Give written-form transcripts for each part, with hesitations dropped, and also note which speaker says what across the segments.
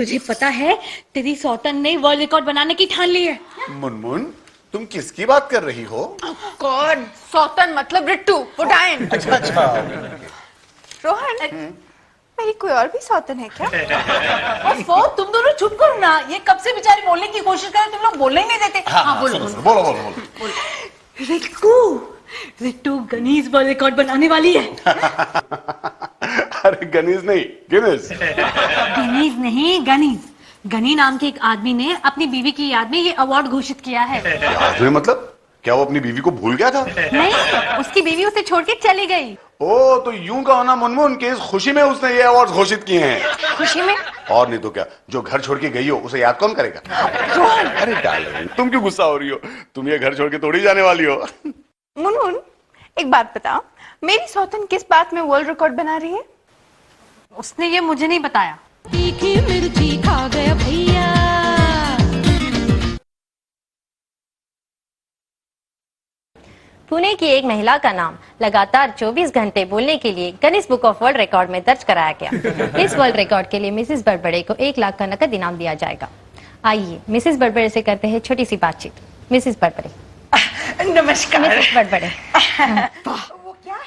Speaker 1: तुझे पता है तेरी सौतन ने वर्ल्ड रिकॉर्ड बनाने की ठान ली है।
Speaker 2: मुनमुन, तुम किसकी बात कर रही हो?
Speaker 3: कौन? सौतन मतलब रिट्टू, वो डायन।
Speaker 2: अच्छा अच्छा।
Speaker 3: रोहन, मेरी कोई और भी सौतन है क्या?
Speaker 1: ओफो, तुम दोनों चुप करो ना। ये कब से बेचारी बोलने की कोशिश कर रहे, तुम लोग बोलने ही नहीं देते। हाँ बोलो
Speaker 2: सुनो, बोलो बोलो बोलो।
Speaker 1: रिट्टू, रिट्टू गनीज वर्ल्ड रिकॉर्ड बनाने वाली है।
Speaker 2: अरे गनीज नहीं, गिनीज।
Speaker 1: गनीज नहीं, गनीज। गनी नाम के एक आदमी ने अपनी बीवी की याद में ये अवार्ड घोषित किया है।
Speaker 2: याद में मतलब क्या वो अपनी बीवी को भूल गया था?
Speaker 1: नहीं, उसकी बीवी उसे छोड़ के चली गई।
Speaker 2: ओ, तो यूं कहो ना मुनमुन कि इस खुशी में उसने ये अवार्ड घोषित किए हैं।
Speaker 1: खुशी में?
Speaker 2: और नहीं तो क्या, जो घर छोड़ के गई हो उसे याद कौन करेगा? अरे डार्लिंग, तुम क्यों गुस्सा हो रही हो? तुम ये घर छोड़ के थोड़ी जाने वाली हो।
Speaker 3: मुनमुन, एक बात बताओ, मेरी सौतन किस बात में वर्ल्ड रिकॉर्ड बना रही है?
Speaker 1: उसने ये मुझे नहीं बताया।
Speaker 4: तीखी मिर्ची खा गया भैया।
Speaker 5: पुणे की एक महिला का नाम लगातार 24 घंटे बोलने के लिए Guinness book of world record में दर्ज कराया गया। इस वर्ल्ड रिकॉर्ड के लिए मिसेस बड़बड़े को 1 लाख का नकद इनाम दिया जाएगा। आइए मिसेस बड़बड़े से करते हैं छोटी सी बातचीत। मिसेस बड़बड़े।
Speaker 3: नमस्कार।
Speaker 5: मिसेस बड़बड़े,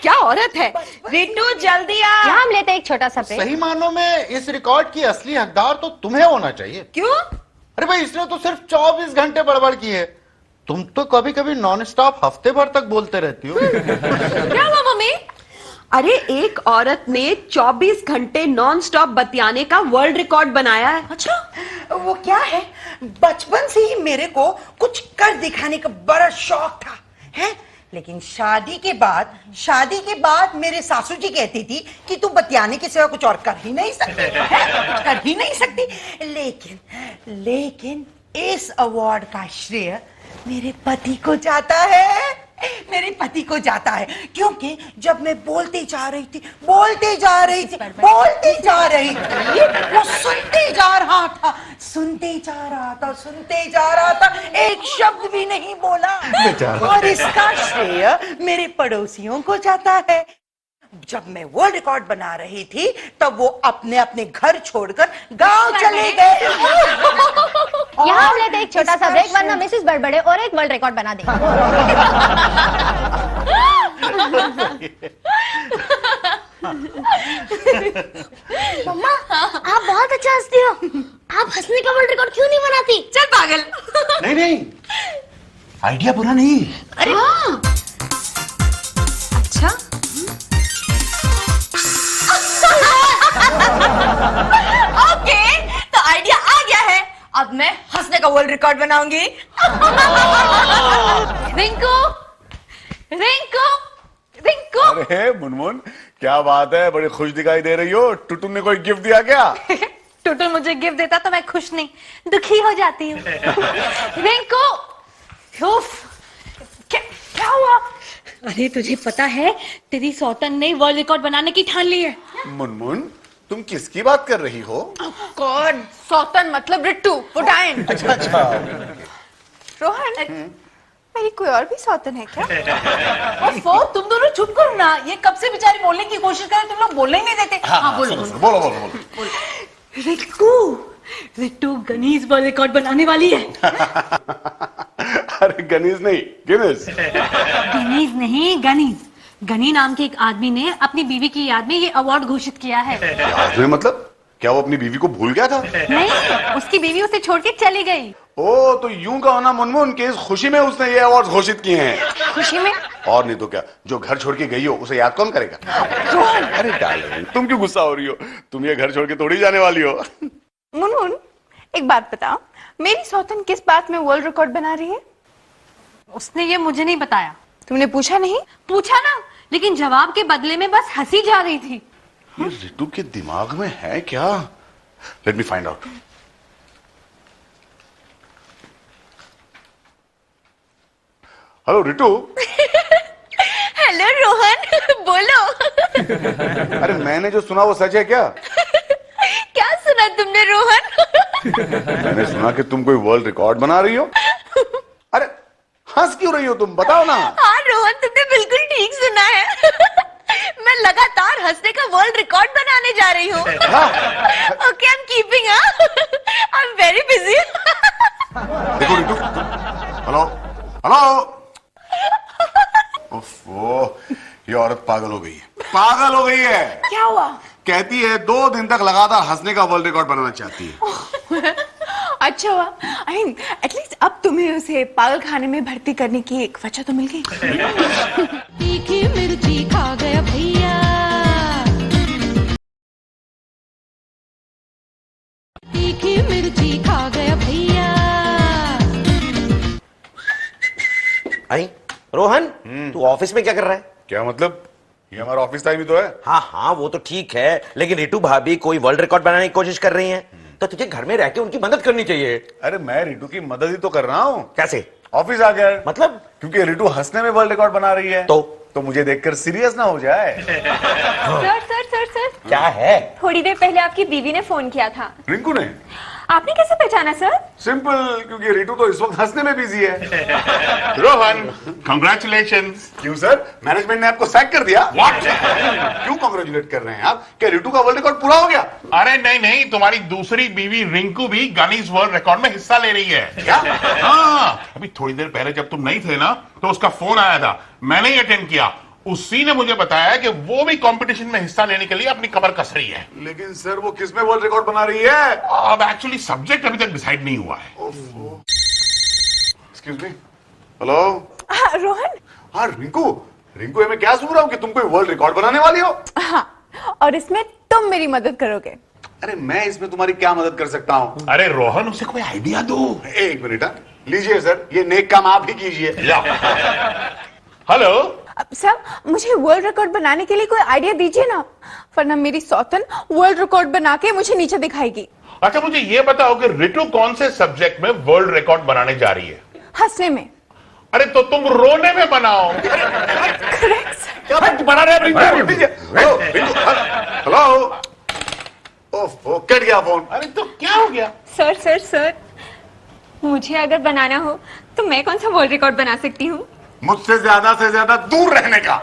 Speaker 3: क्या औरत है? रिट्टू जल्दी आ।
Speaker 5: यहाँ हम लेते हैं एक छोटा सा ब्रेक।
Speaker 6: सही मानों में इस रिकॉर्ड की असली हकदार तो तुम्हें होना चाहिए।
Speaker 3: क्यों?
Speaker 6: अरे भाई, इसने तो सिर्फ 24 घंटे बड़बड़ की है। तुम तो कभी कभी नॉन स्टॉप हफ्ते भर तक बोलते रहती हो।
Speaker 3: क्या हुआ मम्मी?
Speaker 7: अरे एक औरत ने 24 घंटे नॉन स्टॉप बतियाने का वर्ल्ड रिकॉर्ड बनाया है।
Speaker 8: अच्छा, वो क्या है? बचपन से ही मेरे को कुछ कर दिखाने का बड़ा शौक था, है? लेकिन शादी के बाद मेरे सासू जी कहती थी कि तू बतियाने के सिवा कुछ और कर ही नहीं सकती, है? कर ही नहीं सकती। लेकिन इस अवार्ड का श्रेय मेरे पति को जाता है। मेरे पति को जाता है क्योंकि जब मैं बोलते जा रही थी वो सुनते जा रहा था, एक शब्द भी नहीं बोला। और इसका श्रेय मेरे पड़ोसियों को जाता है। जब मैं वर्ल्ड रिकॉर्ड बना रही थी तब वो अपने अपने घर छोड़कर गांव चले गए।
Speaker 5: यहाँ हम लेते हैं एक छोटा सा ब्रेक, वरना मिसेस बड़बड़े और एक वर्ल्ड रिकॉर्ड बना देंगे।
Speaker 4: मम्मा, आप बहुत अच्छा हंसती हो। आप हंसने का वर्ल्ड रिकॉर्ड क्यों नहीं बनाती?
Speaker 3: चल पागल।
Speaker 6: नहीं, आइडिया बुरा नहीं।
Speaker 3: अरे हाँ। अच्छा। ओके, तो आइडिया आ गया है। अब मैं हंसने का वर्ल्ड रिकॉर्ड बनाऊंगी।
Speaker 1: रिंकू, रिंकू, रिंकू।
Speaker 2: अरे मुनमुन, क्या बात है, बड़ी खुश दिखाई दे रही हो। टुटू ने कोई गिफ्ट दिया क्या?
Speaker 1: टुटू मुझे गिफ्ट देता तो मैं खुश नहीं, दुखी हो जाती हूँ। रिंकू, क्या हुआ? अरे तुझे पता है तेरी सौतन ने वर्ल्ड रिकॉर्ड बनाने की ठान ली है।
Speaker 2: मुनमुन, तुम किसकी बात कर रही हो?
Speaker 3: कौन? सौतन मतलब रिट्टू, वो डायन।
Speaker 2: अच्छा अच्छा।
Speaker 3: रोहन, मेरी कोई और भी सौतन है क्या?
Speaker 1: ओफो, तुम दोनों चुप करो ना। ये कब से बेचारी बोलने की कोशिश कर रहे, तुम लोग बोलने ही नहीं देते। हाँ बोलो
Speaker 2: बोलो बोलो बोलो।
Speaker 1: रिट्टू, रिट्टू गनीज वर्ल्ड रिकॉर्ड बनाने वाली है।
Speaker 2: अरे गनीज नहीं, गिनीज।
Speaker 1: गनीज नहीं, गनीज। गनी नाम के एक आदमी ने अपनी बीवी की याद में ये अवार्ड घोषित किया है।
Speaker 2: याद में मतलब क्या वो अपनी बीवी को भूल गया था?
Speaker 1: नहीं, उसकी बीवी उसे छोड़ के चली गई।
Speaker 2: ओ, तो यूं कहो ना मुनमुन कि इस खुशी में उसने ये अवार्ड घोषित किए हैं।
Speaker 1: खुशी में?
Speaker 2: और नहीं तो क्या, जो घर छोड़ के गई हो उसे याद कौन करेगा? अरे डार्लिंग, तुम क्यों गुस्सा हो रही हो? तुम ये घर छोड़ के थोड़ी जाने वाली हो।
Speaker 3: मुनमुन, एक बात बताओ, मेरी सौतन किस बात में वर्ल्ड रिकॉर्ड बना रही है?
Speaker 1: उसने ये मुझे नहीं बताया।
Speaker 3: तुमने पूछा नहीं?
Speaker 1: पूछा ना, लेकिन जवाब के बदले में बस हंसी जा रही थी।
Speaker 2: ये रितु के दिमाग में है क्या? Let me find out. Hello Ritu.
Speaker 3: Hello Rohan, बोलो।
Speaker 2: अरे मैंने जो सुना वो सच है क्या?
Speaker 3: क्या सुना तुमने रोहन?
Speaker 2: मैंने सुना कि तुम कोई वर्ल्ड रिकॉर्ड बना रही हो। अरे हंस क्यों रही हो तुम, बताओ ना।
Speaker 3: हाँ रोहन, तुमने बिल्कुल ठीक सुना है। मैं मैं लगातार हंसने का वर्ल्ड रिकॉर्ड बनाने जा रही हूँ. Okay, I am keeping. I am very busy.
Speaker 2: देखो रितु, हेलो हेलो. ओफो, ये औरत पागल हो गई है. पागल हो गई है.
Speaker 3: क्या हुआ?
Speaker 2: कहती है 2 दिन तक लगातार हंसने का वर्ल्ड रिकॉर्ड बनाना चाहती है.
Speaker 9: अच्छा हुआ. आई मीन एटलीस्ट अब तुम्हें उसे पागल खाने में भर्ती करने की एक वजह तो मिल गई.
Speaker 5: तीखी मिर्ची खा गया भैया, तीखी मिर्ची खा गया भैया.
Speaker 10: आई रोहन, तू ऑफिस में क्या कर रहा है?
Speaker 2: क्या मतलब? ये हमारा ऑफिस टाइम ही तो है.
Speaker 10: हाँ हाँ, वो तो ठीक है, लेकिन रितु भाभी कोई वर्ल्ड रिकॉर्ड बनाने की कोशिश कर रही हैं, तो तुझे घर में रह के उनकी मदद करनी चाहिए.
Speaker 2: अरे मैं रितु की मदद ही तो कर रहा हूँ.
Speaker 10: कैसे?
Speaker 2: ऑफिस आ गया है.
Speaker 10: मतलब?
Speaker 2: क्योंकि रितु हंसने में वर्ल्ड रिकॉर्ड बना रही है. तो मुझे देखकर सीरियस ना हो जाए.
Speaker 9: सर सर सर सर,
Speaker 10: क्या है?
Speaker 9: थोड़ी देर पहले आपकी बीवी ने फोन किया था.
Speaker 2: रिंकू ने?
Speaker 9: आपने कैसे पहचाना सर?
Speaker 2: सिंपल, क्योंकि रितु तो इस वक्त हंसने में बिजी है. रोहन, कांग्रेचुलेशंस. क्यों सर, मैनेजमेंट ने आपको सैक कर दिया? व्हाट? क्यों कांग्रेचुलेट कर रहे हैं आप? क्या रितु का वर्ल्ड रिकॉर्ड पूरा हो गया?
Speaker 11: अरे नहीं नहीं, तुम्हारी दूसरी बीवी रिंकू भी गनीज वर्ल्ड रिकॉर्ड में हिस्सा ले रही है.
Speaker 2: क्या?
Speaker 11: हाँ, अभी थोड़ी देर पहले जब तुम नहीं थे ना, तो उसका फोन आया था. मैंने ही अटेंड किया. उसी ने मुझे बताया कि वो भी कंपटीशन में हिस्सा लेने के लिए अपनी कमर कस रही है.
Speaker 2: लेकिन सर वो किस में वर्ल्ड रिकॉर्ड बना रही है?
Speaker 11: अब एक्चुअली सब्जेक्ट अभी तक डिसाइड नहीं हुआ है.
Speaker 2: Excuse me. हेलो.
Speaker 9: हाँ रोहन.
Speaker 2: हाँ रिंकू. रिंकू, ये मैं क्या सुन रहा हूँ कि तुम कोई वर्ल्ड रिकॉर्ड बनाने वाली हो?
Speaker 9: हाँ, और इसमें तुम मेरी मदद करोगे.
Speaker 2: अरे मैं इसमें तुम्हारी क्या मदद कर सकता हूँ?
Speaker 11: अरे रोहन, उसे कोई आइडिया दो.
Speaker 2: एक मिनट. लीजिए सर, ये नेक काम आप ही कीजिए.
Speaker 11: हेलो.
Speaker 9: सर, मुझे वर्ल्ड रिकॉर्ड बनाने के लिए कोई आइडिया दीजिए ना, वरना मेरी सौतन वर्ल्ड रिकॉर्ड बना के मुझे नीचे दिखाएगी.
Speaker 11: अच्छा, मुझे ये बताओ कि रितु कौन से सब्जेक्ट में वर्ल्ड रिकॉर्ड बनाने जा रही है?
Speaker 9: हंसने में.
Speaker 11: अरे तो तुम रोने में बनाओ.
Speaker 9: Correct sir.
Speaker 2: क्या बना रहे हैं? हेलो. ओह, कट गया फोन.
Speaker 11: अरे तो क्या हो गया?
Speaker 9: सर सर सर, मुझे अगर बनाना हो तो मैं कौन सा वर्ल्ड रिकॉर्ड बना सकती हूँ?
Speaker 2: मुझसे ज्यादा से ज्यादा दूर रहने का.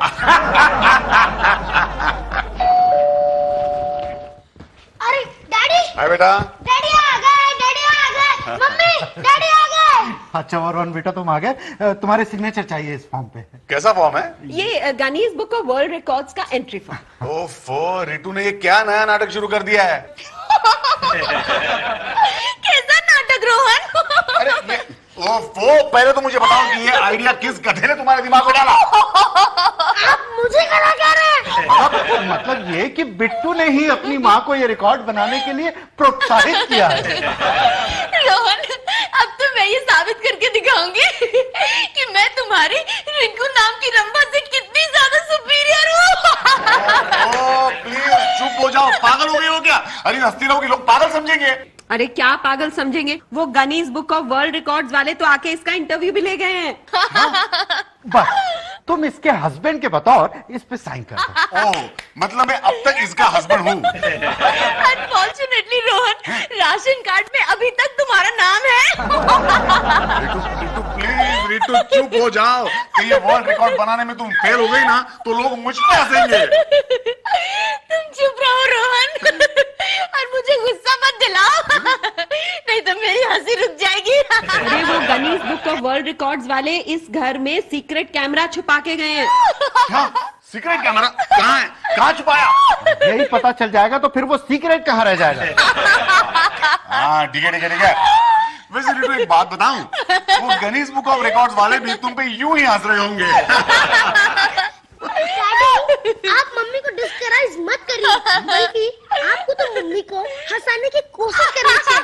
Speaker 4: अरे डैडी,
Speaker 2: हाय बेटा.
Speaker 4: डैडी आ गए, डैडी आ गए. मम्मी, डैडी आ गए.
Speaker 6: अच्छा वरुण बेटा, तुम आ गए. तुम्हारे सिग्नेचर चाहिए इस फॉर्म पे.
Speaker 2: कैसा फॉर्म है?
Speaker 7: ये Guinness book of world records का एंट्री फॉर्म.
Speaker 2: ओफो, रितु ने ये क्या नया नाटक शुरू कर दिया है?
Speaker 3: कैसा नाटक रोहन?
Speaker 2: अरे ये ओफो, पहले तो मुझे बताओ कि ये आइडिया किस गधे ने तुम्हारे दिमाग में डाला?
Speaker 4: आप मुझे कहना चाह रहे हैं?
Speaker 6: मतलब ये कि बिट्टू ने ही अपनी माँ को ये रिकॉर्ड बनाने के लिए प्रोत्साहित किया है.
Speaker 3: रोहन, अब तो मैं ये साबित करके दिखाऊंगी कि मैं तुम्हारी रिंकू नाम की रंभा से कितनी ज्यादा सुपीरियर हूँ.
Speaker 2: ओह प्लीज चुप हो जाओ. पागल हो गए हो क्या? अरे हंसती रहोगी, लोग पागल समझेंगे.
Speaker 7: अरे क्या पागल समझेंगे, वो Guinness book of world records वाले तो आके इसका इंटरव्यू भी ले गए हैं.
Speaker 6: बस तुम इसके हस्बैंड के बतौर इस पे साइन कर दो.
Speaker 2: ओह, मतलब मैं अब तक इसका हस्बैंड हूँ.
Speaker 3: अनफॉर्चुनेटली रोहन, राशन कार्ड में अभी तक तुम्हारा नाम है.
Speaker 2: रितु प्लीज, रितु चुप हो जाओ. कि ये वर्ल्ड रिकॉर्ड बनाने में तुम फेल हो गई ना, तो लोग मुझ पे हंसेंगे.
Speaker 3: तुम चुप रहो रोहन, और मुझे गुस्सा मत दिलाओ, नहीं तो मेरी हंसी रुक जाएगी.
Speaker 7: अरे वो Guinness book of world records वाले इस घर में सीक्रेट कैमरा छुपा के गए हैं.
Speaker 2: क्या? सीक्रेट कैमरा कहाँ है? कहाँ छुपाया?
Speaker 6: यही पता चल जाएगा तो फिर वो सीक्रेट कहाँ रह जाएगा.
Speaker 2: हाँ ठीक है ठीक है ठीक है. वैसे रितु एक बात बताऊं, वो गनीज बुक ऑफ रिकॉर्ड्स वाले भी तुम पे यूं ही हंस रहे होंगे.
Speaker 4: डैडी, आप मम्मी को डिस्करेज मत करिए, बल्कि आपको तो मम्मी को हंसाने की कोशिश करनी चाहिए,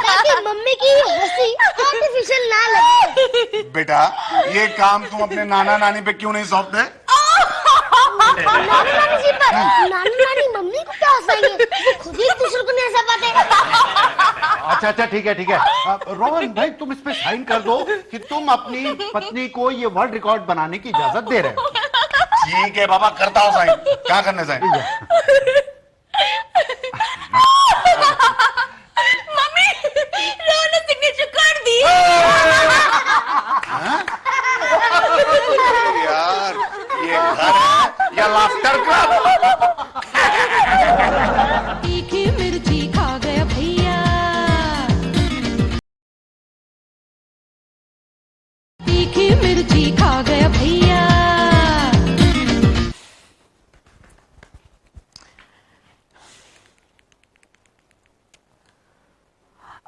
Speaker 4: ताकि मम्मी की हंसी आर्टिफिशियल ना लगे.
Speaker 2: बेटा, ये काम तुम अपने नाना नानी पे क्यों नहीं सौंपते?
Speaker 4: नाना नानी जी पर नाना नानी मम्मी को क्या हंसाएंगे? वो खुद ही एक दूसरे को नहीं हंसा पाते.
Speaker 6: अच्छा अच्छा ठीक है ठीक है. रोहन भाई, तुम इस पे साइन कर दो कि तुम अपनी पत्नी को ये वर्ल्ड रिकॉर्ड बनाने की इजाजत दे रहे हो.
Speaker 2: ठीक है बाबा, करता हूँ साइन. क्या करने साइन?
Speaker 3: मम्मी, रोहन ने सिग्नेचर कर दी.
Speaker 2: यार, ये घर है या लाफ्टर क्लब?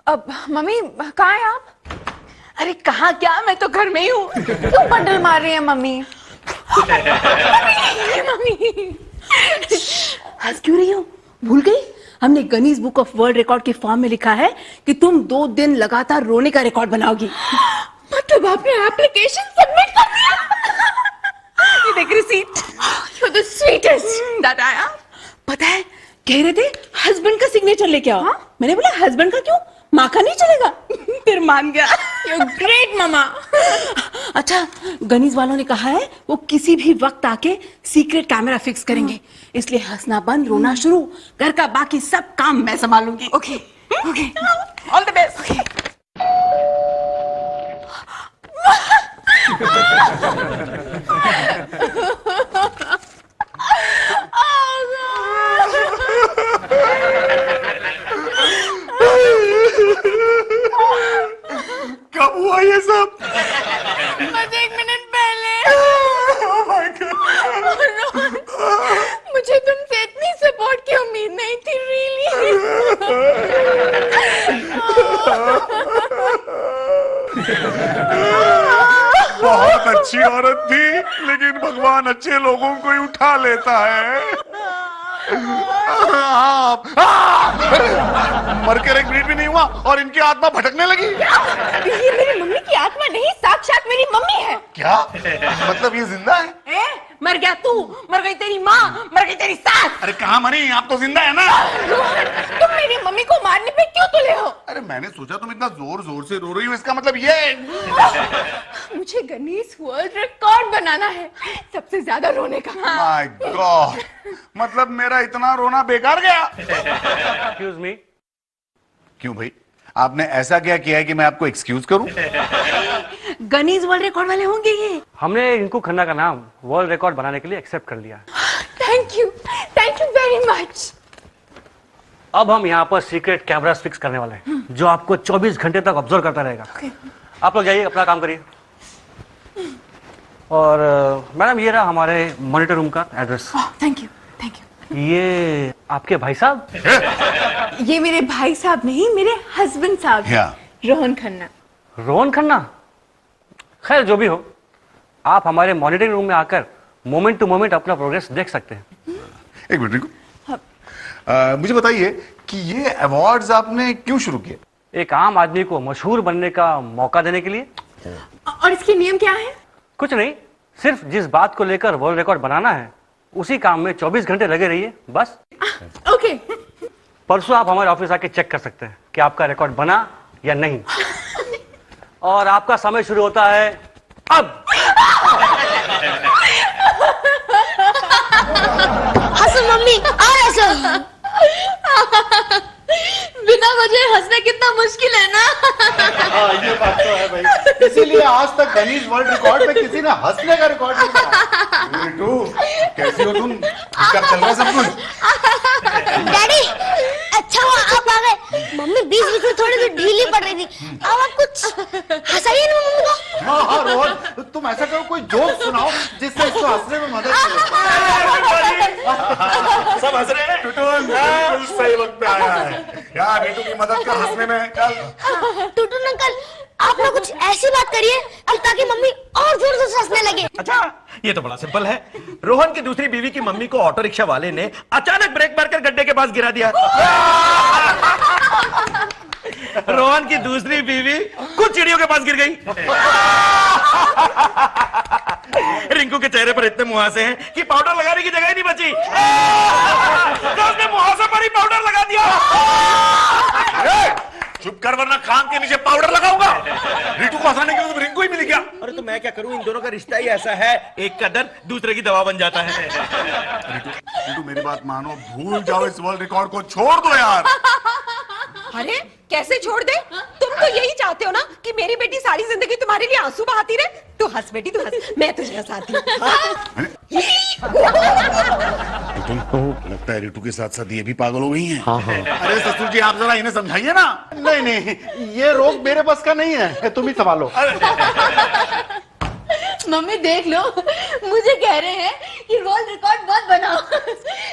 Speaker 9: अब मम्मी कहाँ है आप?
Speaker 8: अरे कहाँ क्या, मैं तो घर में ही हूँ।
Speaker 9: क्यों बंडल मार रही है मम्मी?
Speaker 8: मम्मी हंस क्यों रही हो? भूल गई? हमने Guinness book of world record के फॉर्म में लिखा है कि तुम 2 दिन लगातार रोने का रिकॉर्ड बनाओगी।
Speaker 9: मतलब आपने एप्लीकेशन सबमिट कर दिया?
Speaker 8: ये देख रिसीट।
Speaker 9: You're the sweetest.
Speaker 8: दादा आया, पता है कह रहे थे हस्बैंड का सिग्नेचर लेके आओ। मैंने बोला हस्बैंड का क्यों, माँ का नहीं चलेगा? फिर मान गया।
Speaker 9: You're great, मामा।
Speaker 8: अच्छा, गनीज वालों ने कहा है वो किसी भी वक्त आके सीक्रेट कैमरा फिक्स करेंगे, इसलिए हंसना बंद, रोना शुरू। घर का बाकी सब काम मैं संभालूंगी।
Speaker 9: Okay okay,
Speaker 8: all the best.
Speaker 2: कब हुआ ये सब?
Speaker 9: बस 1 मिनट पहले।
Speaker 2: Oh my God.
Speaker 9: मुझे तुमसे इतनी सपोर्ट की उम्मीद नहीं थी,
Speaker 2: बहुत अच्छी औरत थी, लेकिन भगवान अच्छे लोगों को ही उठा लेता है। मरकर 1 मिनट भी नहीं हुआ और इनकी आत्मा भटकने लगी।
Speaker 9: ये मेरी मम्मी की आत्मा नहीं, साक्षात मेरी मम्मी है।
Speaker 2: क्या मतलब ये जिंदा है?
Speaker 8: मर गया तू, मर गई तेरी माँ, मर गई तेरी सास।
Speaker 2: अरे कहाँ मरी, आप तो जिंदा है ना।
Speaker 9: रोहन, तुम मेरी मम्मी को मारने पे क्यों तुले हो?
Speaker 2: अरे मैंने सोचा तुम इतना जोर जोर से रो रही हो, इसका मतलब ये।
Speaker 9: मुझे गनीस वर्ल्ड रिकॉर्ड बनाना है, सबसे ज्यादा रोने का।
Speaker 2: माय गॉड, मतलब मेरा इतना रोना बेकार गया।
Speaker 12: Excuse me.
Speaker 2: क्यों भाई, आपने ऐसा क्या किया है कि मैं आपको एक्सक्यूज करूं?
Speaker 8: गनीज वर्ल्ड रिकॉर्ड वाले होंगे ये।
Speaker 12: हमने रिंकू खन्ना का नाम वर्ल्ड रिकॉर्ड बनाने के लिए एक्सेप्ट कर लिया।
Speaker 9: Thank you very much.
Speaker 12: अब हम यहाँ पर सीक्रेट कैमरास फिक्स करने वाले हैं, जो आपको 24 घंटे तक ऑब्जर्व करता रहेगा। आप लोग जाइए, अपना काम करिए। और मैडम, ये रहा हमारे मॉनिटर रूम का एड्रेस।
Speaker 9: Thank you.
Speaker 12: ये आपके भाई साहब?
Speaker 9: ये मेरे भाई साहब नहीं, मेरे हस्बैंड साहब। रोहन खन्ना।
Speaker 12: रोहन खन्ना? खैर जो भी हो, आप हमारे मॉनिटरिंग रूम में आकर मोमेंट टू मोमेंट अपना प्रोग्रेस देख सकते हैं।
Speaker 2: एक मिनट रिंकू, मुझे बताइए कि ये अवार्ड्स आपने क्यों शुरू किए?
Speaker 12: एक आम आदमी को मशहूर बनने का मौका देने के लिए।
Speaker 9: और इसके नियम क्या है?
Speaker 12: कुछ नहीं, सिर्फ जिस बात को लेकर वर्ल्ड रिकॉर्ड बनाना है उसी काम में 24 घंटे लगे रहिए, बस।
Speaker 9: ओके।
Speaker 12: परसों आप हमारे ऑफिस आके चेक कर सकते हैं कि आपका रिकॉर्ड बना या नहीं। और आपका समय शुरू होता है अब।
Speaker 4: हंसो मम्मी, और हंसो।
Speaker 3: बिना वजह हंसना कितना मुश्किल है ना।
Speaker 6: हाँ, ये बात तो है भाई, इसीलिए आज तक गनीज वर्ल्ड रिकॉर्ड में किसी ने हंसने का रिकॉर्ड नहीं बनाया।
Speaker 2: रिटू, कैसी हो तुम? क्या चल रहा है सब कुछ?
Speaker 4: डैडी, अच्छा हुआ आप आ गए। मम्मी बीच बीच में थोड़ी सी ढीली पड़ रही थी, अब आप कुछ हंसाइए ना मम्मी को।
Speaker 6: हाँ हाँ रोहन, तुम ऐसा करो, कोई जोक सुनाओ जिससे इसको हंसने में मदद मिले।
Speaker 10: सब हंस रहे हैं।
Speaker 2: टुटुन बिल्कुल सही वक्त पे आया है यार, रिटू की मदद कर हंसने में। चल
Speaker 4: टुटुन अंकल, आप लोग कुछ ऐसी बात करिए ताकि मम्मी और जोर जोर से हंसने लगे।
Speaker 10: अच्छा, ये तो बड़ा सिंपल है। रोहन की दूसरी बीवी की मम्मी को ऑटो रिक्शा वाले ने अचानक ब्रेक मारकर गड्ढे के पास गिरा दिया। रोहन की दूसरी बीवी कुछ चिड़ियों के पास गिर गई। रिंकू के चेहरे पर इतने मुहासे हैं कि पाउडर लगाने की जगह ही नहीं बची, तो उसने मुहासे पर ही पाउडर लगा दिया।
Speaker 2: चुप कर, वरना खान के नीचे पाउडर लगाऊंगा। रिटू को हंसाने के लिए तो रिंकू ही मिल गया।
Speaker 10: अरे तो मैं क्या करूं, इन दोनों का रिश्ता ही ऐसा है, एक का दर्द दूसरे की दवा बन जाता है।
Speaker 2: रिटू मेरी बात मानो, भूल जाओ इस वर्ल्ड रिकॉर्ड को, छोड़ दो यार।
Speaker 7: अरे कैसे छोड़ दे? तुम तो यही चाहते हो ना कि मेरी बेटी सारी जिंदगी तुम्हारे लिए आंसू बहाती रहे। तू हंस बेटी, तू हंस, मैं तुझे हंसाती हूँ।
Speaker 2: तुम लगता है रिटू के साथ साथ ये भी पागल हो गई हैं। अरे ससुर जी, आप जरा इन्हें समझाइए ना।
Speaker 6: नहीं नहीं, ये रोग मेरे बस का नहीं है, तुम ही संभालो।
Speaker 3: मम्मी देख लो, मुझे कह रहे हैं कि वर्ल्ड रिकॉर्ड मत बनाओ,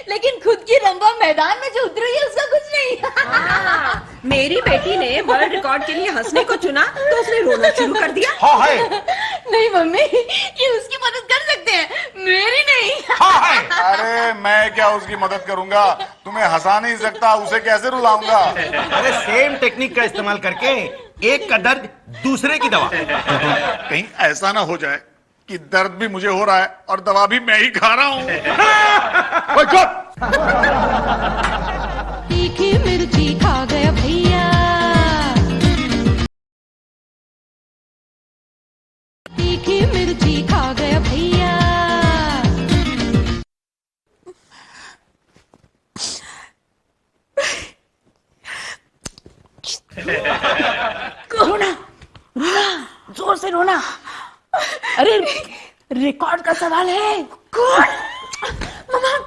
Speaker 3: लेकिन खुद की रंभा मैदान में जो उतरी है उसका कुछ नहीं।
Speaker 7: मेरी बेटी ने वर्ल्ड रिकॉर्ड के लिए हंसने को चुना तो उसने रोना शुरू कर दिया।
Speaker 6: हाँ है।
Speaker 3: नहीं मम्मी, ये उसकी मदद कर सकते हैं, मेरी नहीं।
Speaker 6: हाँ है।
Speaker 2: अरे मैं क्या उसकी मदद करूंगा, तुम्हें हंसा नहीं सकता, उसे कैसे रुलाऊंगा।
Speaker 10: अरे सेम टेक्निक का इस्तेमाल करके एक का दर्द दूसरे की दवा।
Speaker 2: कहीं ऐसा ना हो जाए कि दर्द भी मुझे हो रहा है और दवा भी मैं ही खा रहा हूं।
Speaker 3: तीखी मिर्ची खा गया भैया, तीखी मिर्ची खा गया भैया।
Speaker 8: रोना, रोना, जोर से रोना। अरे रिकॉर्ड का सवाल है।
Speaker 9: मम्मा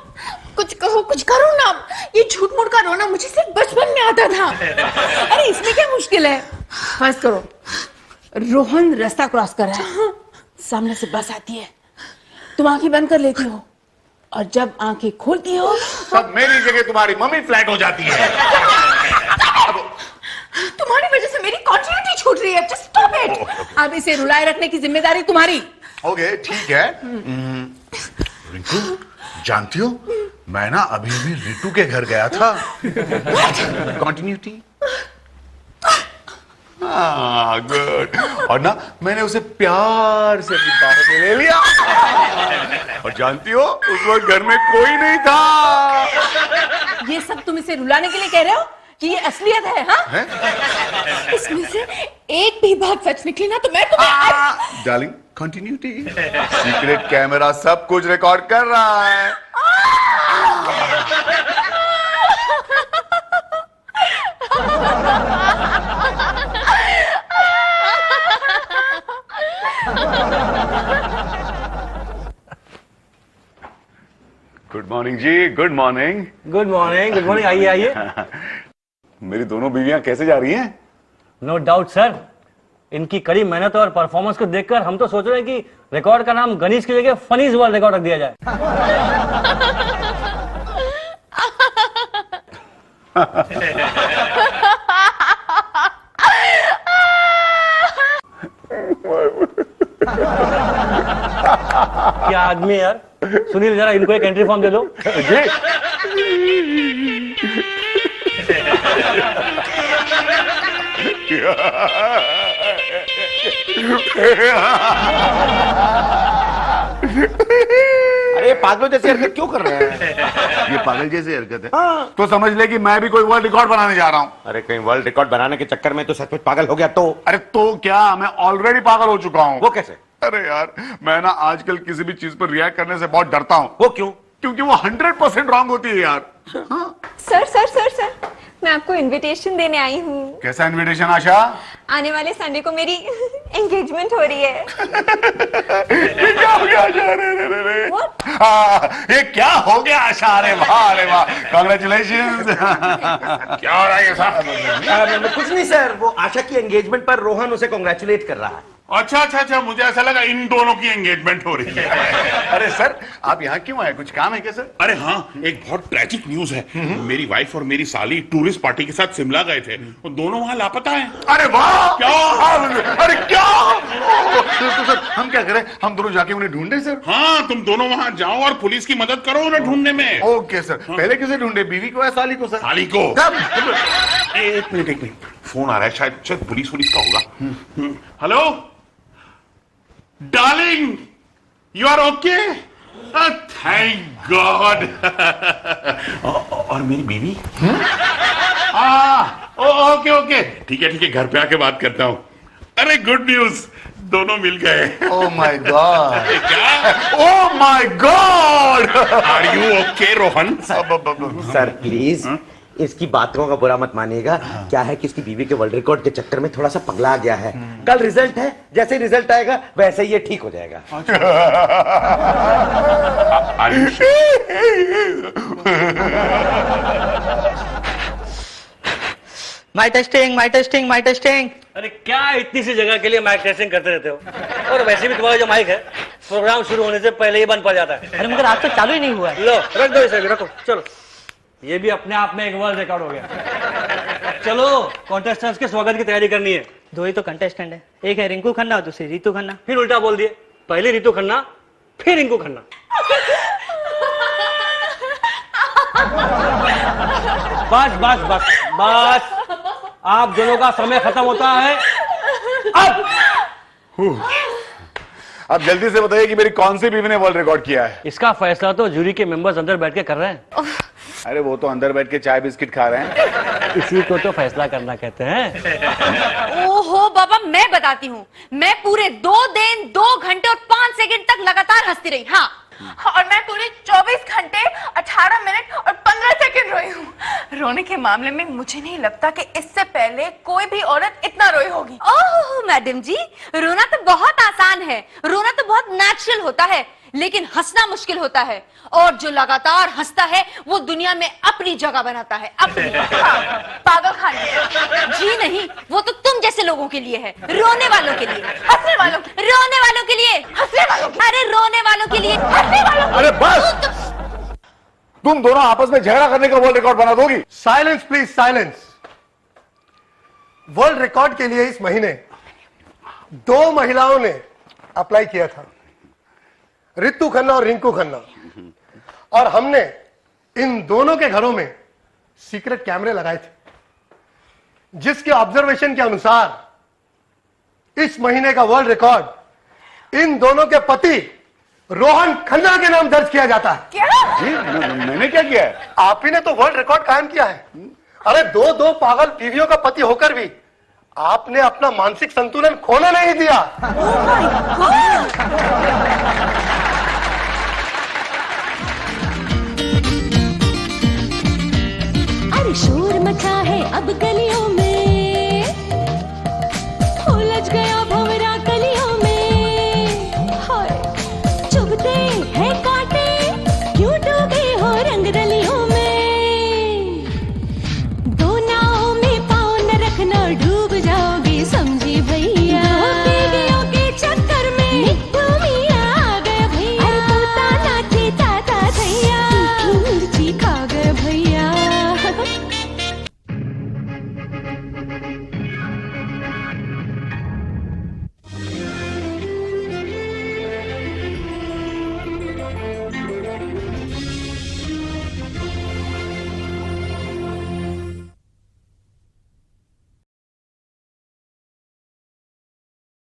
Speaker 9: कुछ कहो, कुछ करो ना। ये झूठ मूठ का रोना मुझे सिर्फ बचपन में आता था।
Speaker 7: अरे इसमें क्या मुश्किल है? फर्ज करो रोहन रास्ता क्रॉस कर रहा है, सामने से बस आती है, तुम आंखें बंद कर लेती हो और जब आंखें खोलती हो
Speaker 2: तब मेरी जगह तुम्हारी मम्मी फ्लैट हो जाती है।
Speaker 7: तुम्हारी वजह से मेरी कॉन्टिन्यूटी छूट रही है। Just stop it. अब इसे रुलाए रखने की जिम्मेदारी तुम्हारी।
Speaker 2: ओके ठीक है। रिंकू जानती हो, मैं ना अभी अभी रितु के घर गया था। कंटिन्यूटी। गुड। और ना मैंने उसे प्यार से अपनी बाहों में ले लिया। और जानती हो उस वक्त घर में कोई नहीं था।
Speaker 7: ये सब तुम इसे रुलाने के लिए कह रहे हो कि ये असलियत है? हाँ?
Speaker 9: इसमें से एक भी बात सच निकली ना तो मैं तुम्हें
Speaker 2: डार्लिंग कंटिन्यूटी। सीक्रेट कैमरा सब कुछ रिकॉर्ड कर रहा है। गुड मॉर्निंग जी, good morning.
Speaker 12: Good morning, good morning. आइए आइए।
Speaker 2: मेरी दोनों बीवियां कैसे जा रही हैं?
Speaker 12: नो डाउट सर, इनकी कड़ी मेहनत और परफॉर्मेंस को देखकर हम तो सोच रहे हैं कि रिकॉर्ड का नाम गणेश की जगह फनीज वर्ल्ड रिकॉर्ड रख दिया जाए। क्या आदमी यार। सुनील जरा इनको एक एंट्री फॉर्म दे दो।
Speaker 2: जी।
Speaker 10: अरे पागलों जैसी हरकत क्यों कर रहे हैं?
Speaker 2: ये पागल जैसी हरकत है। तो समझ ले कि मैं भी कोई वर्ल्ड रिकॉर्ड बनाने जा रहा हूँ।
Speaker 10: अरे कहीं वर्ल्ड रिकॉर्ड बनाने के चक्कर में तो सचमुच पागल हो गया तो?
Speaker 2: अरे तो क्या, मैं ऑलरेडी पागल हो चुका हूँ।
Speaker 10: वो कैसे?
Speaker 2: अरे यार मैं ना आजकल किसी भी चीज पर रिएक्ट करने से बहुत डरता हूँ।
Speaker 10: वो क्यों?
Speaker 2: क्योंकि वो 100% रॉन्ग होती है यार। हाँ?
Speaker 9: सर सर सर सर मैं आपको इनविटेशन देने आई हूँ।
Speaker 2: कैसा इनविटेशन आशा?
Speaker 9: आने वाले संडे को मेरी एंगेजमेंट हो रही है।
Speaker 2: ये क्या हो गया आशा? रे। ये क्या हो गया आशा? अरे वाह कांग्रेचुलेशन। क्या हो रहा है ये साहब?
Speaker 10: कुछ नहीं सर, वो आशा की एंगेजमेंट पर रोहन उसे कांग्रेचुलेट कर रहा है।
Speaker 2: अच्छा, मुझे ऐसा लगा इन दोनों की एंगेजमेंट हो रही है। अरे सर आप यहाँ क्यों आए, कुछ काम है क्या सर?
Speaker 11: अरे हाँ, एक बहुत ट्रेजिक न्यूज है। मेरी वाइफ और मेरी साली टूरिस्ट पार्टी के साथ शिमला गए थे, वो दोनों वहाँ लापता हैं।
Speaker 2: अरे वाह।
Speaker 11: क्या?
Speaker 2: अरे क्या? तो सर हम क्या करें, हम दोनों जाके उन्हें ढूंढे सर?
Speaker 11: हाँ, तुम दोनों वहाँ जाओ और पुलिस की मदद करो उन्हें ढूंढने में।
Speaker 2: Okay sir. पहले किसे ढूंढे, बीवी को या साली को सर?
Speaker 11: साली को। एक मिनट, फोन आ रहा है, शायद पुलिस का होगा। Hello darling, you are okay? Thank God. और मेरी बीवी? ओके ठीक है, घर पे आके बात करता हूँ। अरे गुड न्यूज, दोनों मिल गए।
Speaker 2: Oh my God.
Speaker 11: क्या?
Speaker 2: Oh my God.
Speaker 11: Are you okay Rohan?
Speaker 10: Sir please इसकी बातों का बुरा मत मानिएगा। क्या है कि इसकी बीवी के वर्ल्ड रिकॉर्ड के चक्कर में थोड़ा सा पगला गया है। कल रिजल्ट है, जैसे रिजल्ट आएगा वैसे ही ये ठीक हो जाएगा।
Speaker 8: माई टेस्टिंग।
Speaker 12: अरे क्या इतनी सी जगह के लिए माइक टेस्टिंग करते रहते हो? और वैसे भी तुम्हारा जो माइक है प्रोग्राम शुरू होने से पहले ही बंद पड़ जाता है।
Speaker 5: अरे मगर आज तो चालू ही नहीं हुआ है।
Speaker 12: लो रख दो इसे भी, रखो। चलो ये भी अपने आप में एक वर्ल्ड रिकॉर्ड हो गया। चलो कॉन्टेस्टेंट्स के स्वागत की तैयारी करनी है।
Speaker 5: दो ही तो कंटेस्टेंट है, एक है रिंकू खन्ना और दूसरी रितु खन्ना।
Speaker 12: फिर उल्टा बोल दिए, पहले रितु खन्ना फिर रिंकू खन्ना। बस बस बस बस, आप दोनों का समय खत्म होता है
Speaker 2: अब जल्दी से बताइए कि मेरी कौन सी बीवी ने वर्ल्ड रिकॉर्ड किया है।
Speaker 12: इसका फैसला तो जूरी के मेंबर्स अंदर बैठ के कर रहे हैं।
Speaker 2: अरे वो तो अंदर बैठ के चाय बिस्किट खा रहे हैं।
Speaker 12: इसी को तो फैसला करना कहते हैं।
Speaker 3: ओहो बाबा, मैं बताती हूँ, मैं पूरे 2 दिन 2 घंटे और 5 सेकंड तक लगातार हंसती रही। हाँ,
Speaker 9: और मैं पूरे 24 घंटे 18 मिनट और 15 सेकंड रोई हूँ। रोने के मामले में मुझे नहीं लगता कि इससे पहले कोई भी औरत इतना रोई होगी।
Speaker 3: ओह मैडम जी, रोना तो बहुत आसान है, रोना तो बहुत नेचुरल होता है, लेकिन हंसना मुश्किल होता है। और जो लगातार हंसता है वो दुनिया में अपनी जगह बनाता है, अपनी।
Speaker 9: पागल खाने।
Speaker 3: जी नहीं, वो तो तुम जैसे लोगों के लिए है, रोने वालों के लिए,
Speaker 9: हंसने वालों,
Speaker 3: रोने वालों के लिए,
Speaker 9: हंसने वालों,
Speaker 3: अरे रोने वालों के लिए,
Speaker 9: हंसने वालों।
Speaker 2: अरे बस, तुम दोनों आपस में झगड़ा करने का वर्ल्ड रिकॉर्ड बना दोगी।
Speaker 13: Silence please, silence. World record के लिए इस महीने 2 महिलाओं ने अप्लाई किया था, रितु खन्ना और रिंकू खन्ना, और हमने इन दोनों के घरों में सीक्रेट कैमरे लगाए थे, जिसके ऑब्जर्वेशन के अनुसार इस महीने का वर्ल्ड रिकॉर्ड इन दोनों के पति रोहन खन्ना के नाम दर्ज किया जाता है।
Speaker 9: क्या?
Speaker 2: जी, मैंने क्या किया है?
Speaker 13: आप ही ने तो वर्ल्ड रिकॉर्ड कायम किया है। अरे 2 पागल बीवियों का पति होकर भी आपने अपना मानसिक संतुलन खोने नहीं दिया।
Speaker 3: अरे शोर मचा है अब गलियों